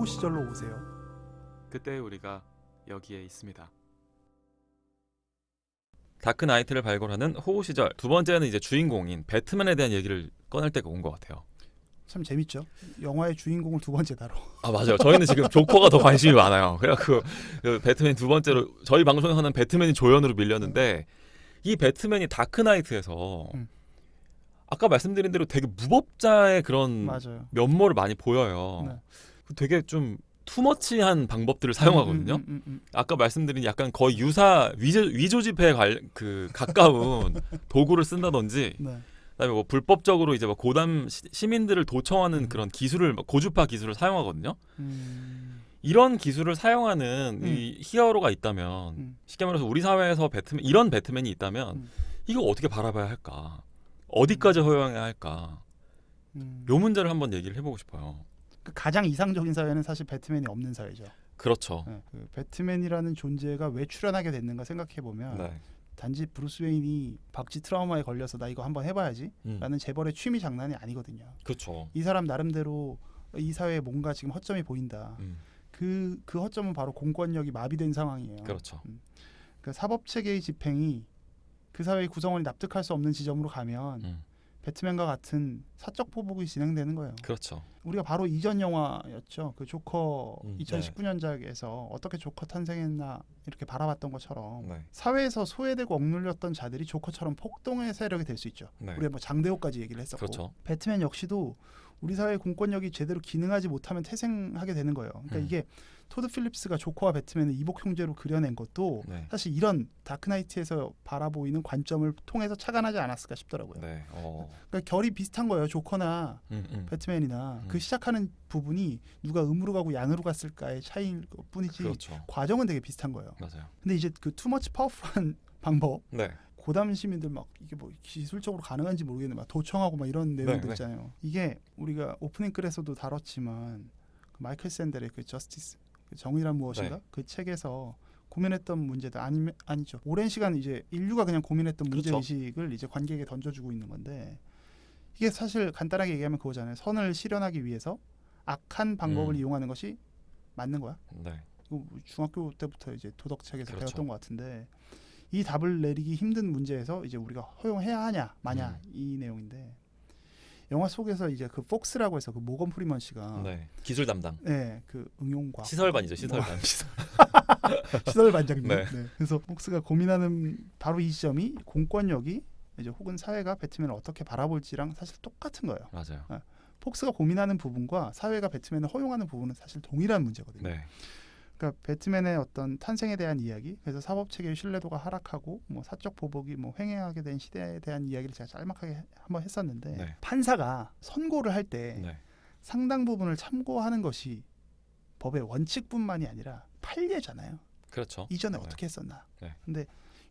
시절로 오세요. 그때 우리가 여기에 있습니다. 다크나이트를 발굴하는 호우 시절 두 번째는 이제 주인공인 배트맨에 대한 얘기를 꺼낼 때가 온 것 같아요. 참 재밌죠. 영화의 주인공을 두 번째 다뤄. 아 맞아요. 저희는 지금 조커가 더 관심이 많아요. 그래갖고 그 배트맨 두 번째로 저희 방송에서는 배트맨이 조연으로 밀렸는데 이 배트맨이 다크나이트에서 아까 말씀드린 대로 되게 무법자의 그런 맞아요. 면모를 많이 보여요. 네. 되게 좀 투머치한 방법들을 사용하거든요. 아까 말씀드린 약간 거의 유사 위조지폐에 가까운 도구를 쓴다든지, 네. 그다음에 뭐 불법적으로 이제 뭐 고담 시민들을 도청하는 그런 기술을 고주파 기술을 사용하거든요. 이런 기술을 사용하는 이 히어로가 있다면, 쉽게 말해서 우리 사회에서 배트맨 이런 배트맨이 있다면 이거 어떻게 바라봐야 할까? 어디까지 허용해야 할까? 요 문제를 한번 얘기를 해보고 싶어요. 그 가장 이상적인 사회는 사실 배트맨이 없는 사회죠. 그렇죠. 네. 그 배트맨이라는 존재가 왜 출연하게 됐는가 생각해 보면 네. 단지 브루스 웨인이 박쥐 트라우마에 걸려서 나 이거 한번 해봐야지 라는 재벌의 취미 장난이 아니거든요. 그렇죠. 이 사람 나름대로 이 사회에 뭔가 지금 허점이 보인다. 그 허점은 바로 공권력이 마비된 상황이에요. 그렇죠. 그러니까 사법체계의 집행이 그 사회의 구성원이 납득할 수 없는 지점으로 가면 배트맨과 같은 사적 보복이 진행되는 거예요. 그렇죠. 우리가 바로 이전 영화였죠. 그 조커 네. 2019년작에서 어떻게 조커 탄생했나 이렇게 바라봤던 것처럼 네. 사회에서 소외되고 억눌렸던 자들이 조커처럼 폭동의 세력이 될 수 있죠. 네. 우리가 뭐 장대호까지 얘기를 했었고 그렇죠. 배트맨 역시도 우리 사회의 공권력이 제대로 기능하지 못하면 태생하게 되는 거예요. 그러니까 이게 토드 필립스가 조커와 배트맨을 이복 형제로 그려낸 것도 네. 사실 이런 다크나이트에서 바라보이는 관점을 통해서 착안하지 않았을까 싶더라고요. 네. 그러니까 결이 비슷한 거예요. 조커나 배트맨이나 그 시작하는 부분이 누가 음으로 가고 양으로 갔을까의 차이일 뿐이지 그렇죠. 과정은 되게 비슷한 거예요. 맞아요. 근데 이제 그 투머치 파워풀한 방법 네. 고담 시민들 막 이게 뭐 기술적으로 가능한지 모르겠는데 막 도청하고 막 이런 내용들 네. 있잖아요. 이게 우리가 오프닝 글에서도 다뤘지만 그 마이클 샌델의 그 저스티스 그 정의란 무엇인가 네. 그 책에서 고민했던 문제들 아니죠. 오랜 시간 이제 인류가 그냥 고민했던 문제 그렇죠. 의식을 이제 관객에게 던져주고 있는 건데 이게 사실 간단하게 얘기하면 그거잖아요. 선을 실현하기 위해서 악한 방법을 이용하는 것이 맞는 거야. 네. 이거 중학교 때부터 이제 도덕책에서 그렇죠. 배웠던 것 같은데 이 답을 내리기 힘든 문제에서 이제 우리가 허용해야 하냐 마냐 이 내용인데 영화 속에서 이제 그 폭스라고 해서 그 모건 프리먼 씨가 네. 기술 담당. 네, 그 응용과 시설반이죠. 시설반. 시설 반장님. 네. 네. 그래서 폭스가 고민하는 바로 이 지점이 공권력이 이제 혹은 사회가 배트맨을 어떻게 바라볼지랑 사실 똑같은 거예요. 맞아요. 폭스가 고민하는 부분과 사회가 배트맨을 허용하는 부분은 사실 동일한 문제거든요. 네. 그러니까 배트맨의 어떤 탄생에 대한 이야기, 그래서 사법 체계의 신뢰도가 하락하고 뭐 사적 보복이 뭐 횡행하게 된 시대에 대한 이야기를 제가 짤막하게 한번 했었는데 네. 판사가 선고를 할 때 네. 상당 부분을 참고하는 것이 법의 원칙뿐만이 아니라 판례잖아요. 그렇죠. 이전에 네. 어떻게 했었나. 네. 근데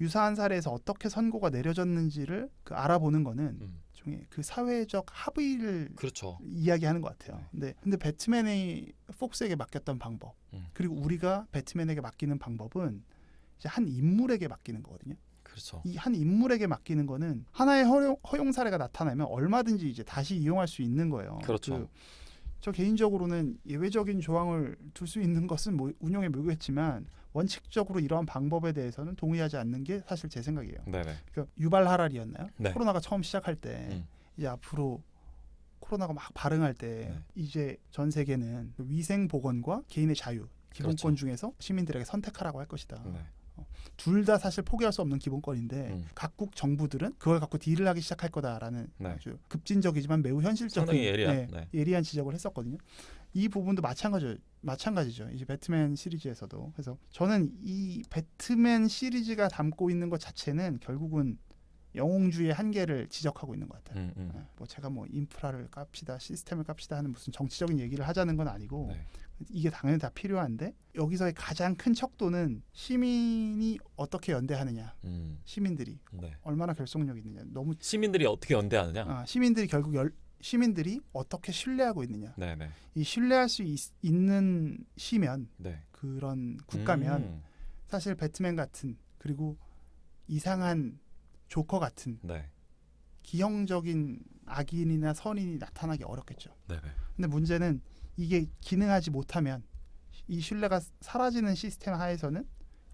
유사한 사례에서 어떻게 선고가 내려졌는지를 그 알아보는 거는 종의 그 사회적 합의를 그렇죠. 이야기하는 것 같아요. 근데 배트맨이 폭스에게 맡겼던 방법 그리고 우리가 배트맨에게 맡기는 방법은 이제 한 인물에게 맡기는 거거든요. 그렇죠. 이 한 인물에게 맡기는 거는 하나의 허용 사례가 나타나면 얼마든지 이제 다시 이용할 수 있는 거예요. 그렇죠. 저 개인적으로는 예외적인 조항을 둘 수 있는 것은 뭐 운용에 묘겠지만 원칙적으로 이러한 방법에 대해서는 동의하지 않는 게 사실 제 생각이에요. 네네. 그러니까 유발 하랄이었나요? 네. 코로나가 처음 시작할 때 이제 앞으로 코로나가 막 발응할 때 이제 전 세계는 위생 보건과 개인의 자유 기본권 그렇죠. 중에서 시민들에게 선택하라고 할 것이다. 네. 둘 다 사실 포기할 수 없는 기본권인데 각국 정부들은 그걸 갖고 딜을 하기 시작할 거다라는 네. 아주 급진적이지만 매우 현실적인 상당히 예리한. 예리한 지적을 했었거든요. 이 부분도 마찬가지죠. 이제 배트맨 시리즈에서도. 그래서 저는 이 배트맨 시리즈가 담고 있는 것 자체는 결국은 영웅주의의 한계를 지적하고 있는 것 같아요. 뭐 제가 뭐 인프라를 깝시다, 시스템을 깝시다 하는 무슨 정치적인 얘기를 하자는 건 아니고 네. 이게 당연히 다 필요한데 여기서의 가장 큰 척도는 시민이 어떻게 연대하느냐, 시민들이 네. 얼마나 결속력이 있느냐. 너무 시민들이 어떻게 연대하느냐? 시민들이 결국 시민들이 어떻게 신뢰하고 있느냐. 네네. 이 신뢰할 수 있는 시면 네. 그런 국가면 사실 배트맨 같은 그리고 이상한 조커 같은 네. 기형적인 악인이나 선인이 나타나기 어렵겠죠. 네네. 근데 문제는 이게 기능하지 못하면 이 신뢰가 사라지는 시스템 하에서는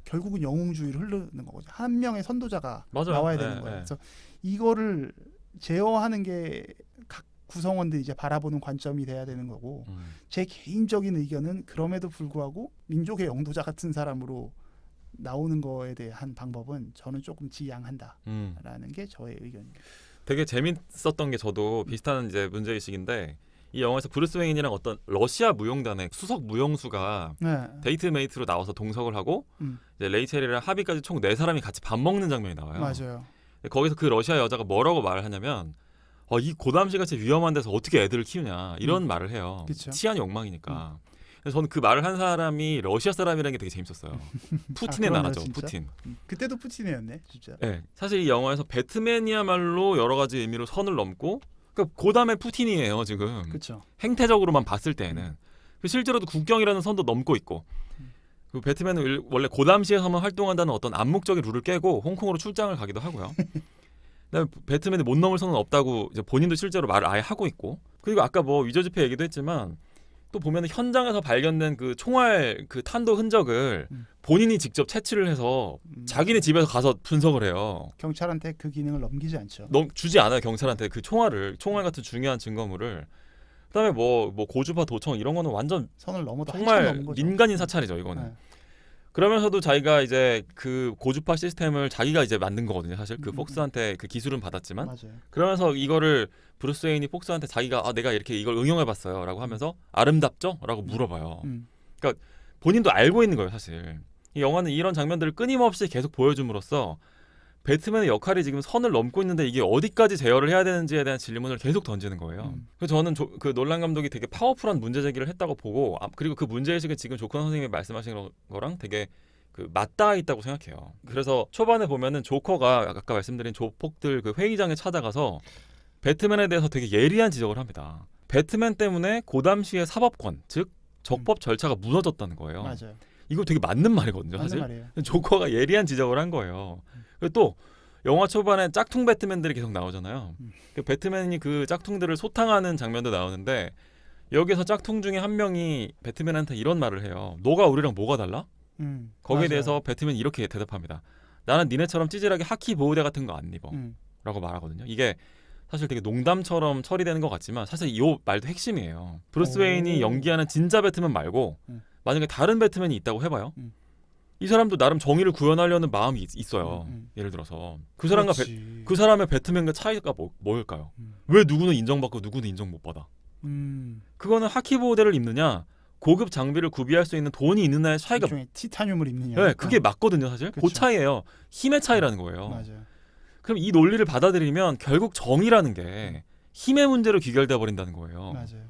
결국은 영웅주의로 흐르는 거죠. 한 명의 선도자가 맞아요. 나와야 되는 네, 거예요. 네. 그래서 이거를 제어하는 게 각 구성원들이 이제 바라보는 관점이 돼야 되는 거고, 제 개인적인 의견은 그럼에도 불구하고 민족의 영도자 같은 사람으로 나오는 거에 대한 방법은 저는 조금 지양한다라는 게 저의 의견입니다. 되게 재밌었던 게 저도 비슷한 이제 문제의식인데 이 영화에서 브루스 웨인이랑 어떤 러시아 무용단의 수석 무용수가 네. 데이트메이트로 나와서 동석을 하고 음. 이제 레이첼이랑 하비까지 총 4사람이 같이 밥 먹는 장면이 나와요. 맞아요. 거기서 그 러시아 여자가 뭐라고 말을 하냐면 이 고담시 같이 위험한 데서 어떻게 애들을 키우냐 이런 말을 해요. 그쵸. 치안이 엉망이니까. 그래서 저는 그 말을 한 사람이 러시아 사람이라는 게 되게 재밌었어요. 푸틴의 그러네요, 나라죠. 진짜? 푸틴. 그때도 푸틴이었네, 진짜. 네, 사실 이 영화에서 배트맨이야말로 여러 가지 의미로 선을 넘고 그러니까 고담의 푸틴이에요 지금. 그렇죠. 행태적으로만 봤을 때는 실제로도 국경이라는 선도 넘고 있고 그 배트맨은 원래 고담시에서만 활동한다는 어떤 암묵적인 룰을 깨고 홍콩으로 출장을 가기도 하고요. 그다음에 배트맨이 못 넘을 선은 없다고 이제 본인도 실제로 말을 아예 하고 있고 그리고 아까 뭐 위조 지폐 얘기도 했지만 또 보면 현장에서 발견된 그 총알 그 탄도 흔적을 본인이 직접 채취를 해서 자기네 집에서 가서 분석을 해요. 경찰한테 그 기능을 넘기지 않죠. 주지 않아요 경찰한테 그 총알 같은 중요한 증거물을. 그다음에 뭐 고주파 도청 이런 거는 완전 선을 넘어도 정말 한참 넘은 거죠. 민간인 사찰이죠 이거는. 네. 그러면서도 자기가 이제 그 고주파 시스템을 자기가 이제 만든 거거든요 사실 그 폭스한테 그 기술은 받았지만 맞아요. 그러면서 이거를 브루스 웨인이 폭스한테 자기가 내가 이렇게 이걸 응용해봤어요라고 하면서 아름답죠?라고 물어봐요. 그러니까 본인도 알고 있는 거예요 사실. 이 영화는 이런 장면들을 끊임없이 계속 보여줌으로써 배트맨의 역할이 지금 선을 넘고 있는데 이게 어디까지 제어를 해야 되는지에 대한 질문을 계속 던지는 거예요. 그래서 저는 그 놀란 감독이 되게 파워풀한 문제 제기를 했다고 보고 그리고 그 문제의식은 지금 조커 선생님이 말씀하신 거랑 되게 그 맞닿아 있다고 생각해요. 그래서 초반에 보면은 조커가 아까 말씀드린 조폭들 그 회의장에 찾아가서 배트맨에 대해서 되게 예리한 지적을 합니다. 배트맨 때문에 고담시의 사법권, 즉 적법 절차가 무너졌다는 거예요. 맞아요. 이거 되게 맞는 말이거든요, 사실. 맞는 말이에요. 조커가 예리한 지적을 한 거예요. 그리고 또 영화 초반에 짝퉁 배트맨들이 계속 나오잖아요. 그 배트맨이 그 짝퉁들을 소탕하는 장면도 나오는데 여기서 짝퉁 중에 한 명이 배트맨한테 이런 말을 해요. 너가 우리랑 뭐가 달라? 거기에 맞아요. 대해서 배트맨이 이렇게 대답합니다. 나는 니네처럼 찌질하게 하키 보호대 같은 거 안 입어. 라고 말하거든요. 이게 사실 되게 농담처럼 처리되는 것 같지만 사실 이 말도 핵심이에요. 브루스 웨인이 연기하는 진짜 배트맨 말고 만약에 다른 배트맨이 있다고 해봐요. 이 사람도 나름 정의를 구현하려는 마음이 있어요. 예를 들어서 그 사람과 그 사람의 배트맨과 차이가 뭘까요? 왜 누구는 인정받고 누구는 인정 못 받아? 그거는 하키 보호대를 입느냐 고급 장비를 구비할 수 있는 돈이 있느냐의 차이가 티타늄을 입느냐. 네, 그게 맞거든요 사실. 그쵸. 그 차이예요. 힘의 차이라는 거예요. 맞아요. 그럼 이 논리를 받아들이면 결국 정의라는 게 힘의 문제로 귀결돼 버린다는 거예요. 맞아요.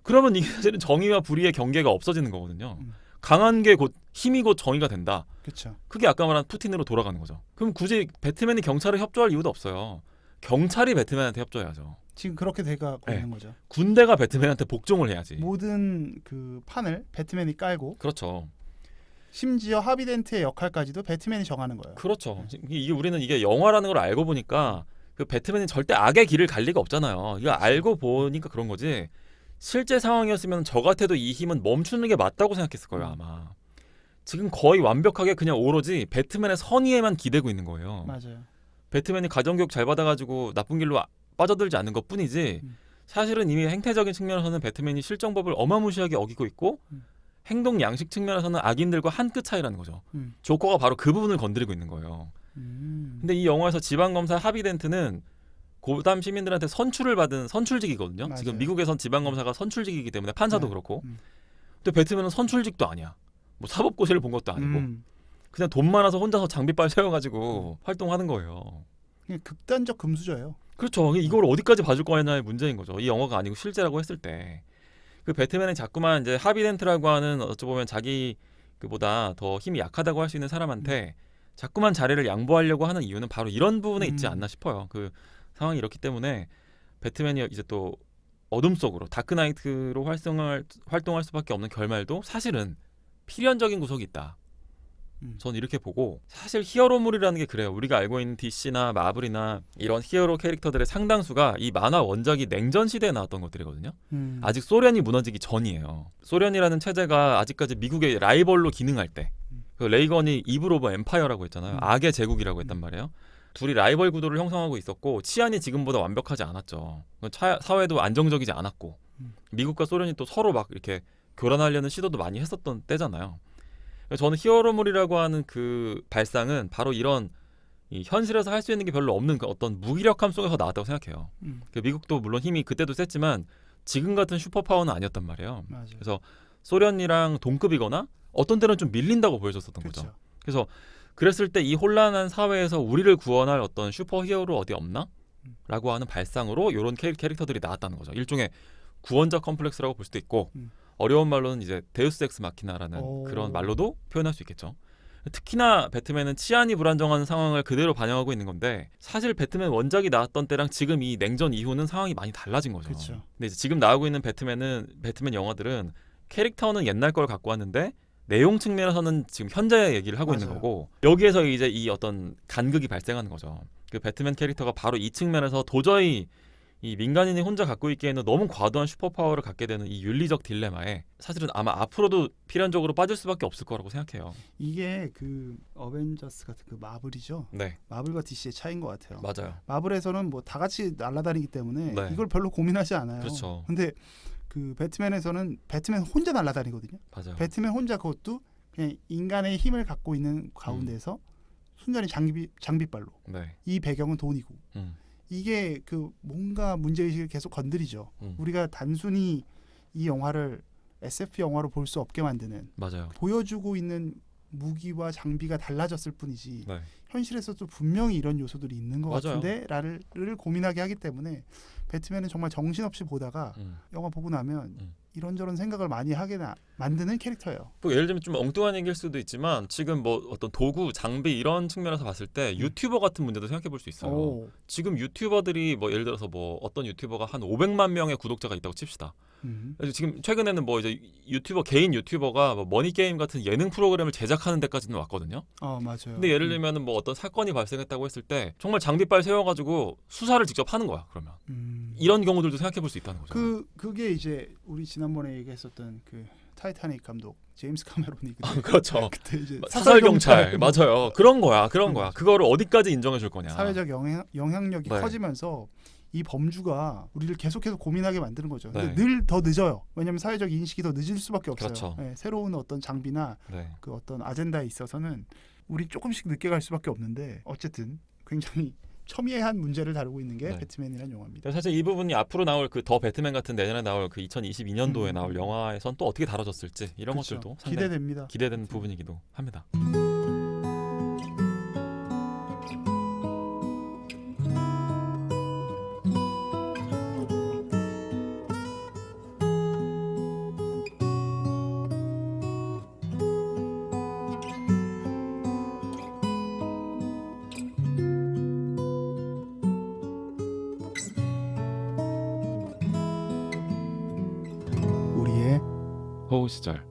그러면 이게 사실은 정의와 불의의 경계가 없어지는 거거든요. 강한 게 곧 힘이 곧 정의가 된다. 그렇죠. 그게 아까 말한 푸틴으로 돌아가는 거죠. 그럼 굳이 배트맨이 경찰을 협조할 이유도 없어요. 경찰이 배트맨한테 협조해야죠. 지금 그렇게 돼가고 네. 있는 거죠. 군대가 배트맨한테 복종을 해야지. 모든 그 판을 배트맨이 깔고 그렇죠. 심지어 하비덴트의 역할까지도 배트맨이 정하는 거예요. 그렇죠. 이게 우리는 이게 영화라는 걸 알고 보니까 그 배트맨이 절대 악의 길을 갈 리가 없잖아요. 이거 알고 보니까 그런 거지. 실제 상황이었으면 저 같아도 이 힘은 멈추는 게 맞다고 생각했을 거예요 아마. 지금 거의 완벽하게 그냥 오로지 배트맨의 선의에만 기대고 있는 거예요. 맞아요. 배트맨이 가정교육 잘 받아가지고 나쁜 길로 빠져들지 않는 것뿐이지 사실은 이미 행태적인 측면에서는 배트맨이 실정법을 어마무시하게 어기고 있고 행동 양식 측면에서는 악인들과 한 끗 차이라는 거죠. 조커가 바로 그 부분을 건드리고 있는 거예요. 근데 이 영화에서 지방검사 하비덴트는 고담 시민들한테 선출을 받은 선출직이거든요. 맞아요. 지금 미국에선 지방검사가 선출직이기 때문에 판사도 네. 그렇고 근데 배트맨은 선출직도 아니야. 뭐 사법고시를 본 것도 아니고 그냥 돈 많아서 혼자서 장비빨 세워가지고 활동하는 거예요. 그냥 극단적 금수저예요. 그렇죠. 이걸 어디까지 봐줄 거냐의 문제인 거죠. 이 영화가 아니고 실제라고 했을 때. 그 배트맨은 자꾸만 이제 하비덴트라고 하는 어찌 보면 자기 그보다 더 힘이 약하다고 할 수 있는 사람한테 자꾸만 자리를 양보하려고 하는 이유는 바로 이런 부분에 있지 않나 싶어요. 그 상황이 이렇기 때문에 배트맨이 이제 또 어둠 속으로 다크나이트로 활동할 수밖에 없는 결말도 사실은 필연적인 구석이 있다. 전 이렇게 보고 사실 히어로물이라는 게 그래요. 우리가 알고 있는 DC나 마블이나 이런 히어로 캐릭터들의 상당수가 이 만화 원작이 냉전 시대에 나왔던 것들이거든요. 아직 소련이 무너지기 전이에요. 소련이라는 체제가 아직까지 미국의 라이벌로 기능할 때 그 레이건이 이블 오브 엠파이어라고 했잖아요. 악의 제국이라고 했단 말이에요. 둘이 라이벌 구도를 형성하고 있었고 치안이 지금보다 완벽하지 않았죠. 사회도 안정적이지 않았고 미국과 소련이 또 서로 막 이렇게 교란하려는 시도도 많이 했었던 때잖아요. 저는 히어로물이라고 하는 그 발상은 바로 이런 이 현실에서 할 수 있는 게 별로 없는 그 어떤 무기력함 속에서 나왔다고 생각해요. 그 미국도 물론 힘이 그때도 셌지만 지금 같은 슈퍼파워는 아니었단 말이에요. 맞아요. 그래서 소련이랑 동급이거나 어떤 때는 좀 밀린다고 보여줬었던 그렇죠. 거죠. 그래서 그랬을 때 이 혼란한 사회에서 우리를 구원할 어떤 슈퍼히어로 어디 없나? 라고 하는 발상으로 이런 캐릭터들이 나왔다는 거죠. 일종의 구원자 컴플렉스라고 볼 수도 있고 어려운 말로는 이제 데우스 엑스 마키나라는 그런 말로도 표현할 수 있겠죠. 특히나 배트맨은 치안이 불안정한 상황을 그대로 반영하고 있는 건데 사실 배트맨 원작이 나왔던 때랑 지금 이 냉전 이후는 상황이 많이 달라진 거죠. 그렇죠. 근데 이제 지금 나오고 있는 배트맨 영화들은 캐릭터는 옛날 걸 갖고 왔는데 내용 측면에서는 지금 현재 얘기를 하고 있는 맞아요. 거고 여기에서 이제 이 어떤 간극이 발생하는 거죠. 그 배트맨 캐릭터가 바로 이 측면에서 도저히 이 민간인이 혼자 갖고 있기에는 너무 과도한 슈퍼파워를 갖게 되는 이 윤리적 딜레마에 사실은 아마 앞으로도 필연적으로 빠질 수밖에 없을 거라고 생각해요. 이게 그 어벤져스 같은 그 마블이죠. 네, 마블과 DC의 차이인 것 같아요. 맞아요. 마블에서는 뭐 다 같이 날아다니기 때문에 네. 이걸 별로 고민하지 않아요. 그렇죠. 근데 그 배트맨에서는 배트맨 혼자 날아다니거든요. 맞아요. 배트맨 혼자 그것도 그냥 인간의 힘을 갖고 있는 가운데서 순전히 장비빨로. 네. 이 배경은 돈이고. 이게 그 뭔가 문제의식을 계속 건드리죠. 우리가 단순히 이 영화를 SF 영화로 볼 수 없게 만드는 맞아요. 보여주고 있는 무기와 장비가 달라졌을 뿐이지 네. 현실에서도 분명히 이런 요소들이 있는 것 맞아요. 같은데 라를 고민하게 하기 때문에 배트맨은 정말 정신없이 보다가 영화 보고 나면 이런저런 생각을 많이 하게 만드는 캐릭터예요. 또 예를 들면 좀 엉뚱한 얘기일 수도 있지만 지금 뭐 어떤 도구, 장비 이런 측면에서 봤을 때 유튜버 같은 문제도 생각해 볼 수 있어요. 오. 지금 유튜버들이 뭐 예를 들어서 뭐 어떤 유튜버가 한 500만 명의 구독자가 있다고 칩시다. 그래서 지금 최근에는 뭐 이제 개인 유튜버가 뭐 머니 게임 같은 예능 프로그램을 제작하는 데까지는 왔거든요. 맞아요. 근데 예를 들면은 뭐 어떤 사건이 발생했다고 했을 때 정말 장비빨 세워가지고 수사를 직접 하는 거야. 그러면 이런 경우들도 생각해 볼 수 있다는 거죠. 그게 이제 우리 지난번에 얘기했었던 그 타이타닉 감독 제임스 카메론이 그렇죠. 그때 이제 사설 경찰 맞아요. 그런 거야. 그거를 어디까지 인정해 줄 거냐. 사회적 영향력이 네. 커지면서 이 범주가 우리를 계속해서 고민하게 만드는 거죠. 근데 네. 늘 더 늦어요. 왜냐하면 사회적 인식이 더 늦을 수밖에 없어요. 그렇죠. 네, 새로운 어떤 장비나 네. 그 어떤 아젠다에 있어서는 우리 조금씩 늦게 갈 수밖에 없는데 어쨌든 굉장히 첨예한 문제를 다루고 있는 게 네. 배트맨이라는 영화입니다. 사실 이 부분이 앞으로 나올 그 더 배트맨 같은 내년에 나올 그 2022년도에 나올 영화에선 또 어떻게 다뤄졌을지 이런 그렇죠. 것들도 상당히 기대됩니다. 기대되는 부분이기도 합니다. 우리의 호우 시절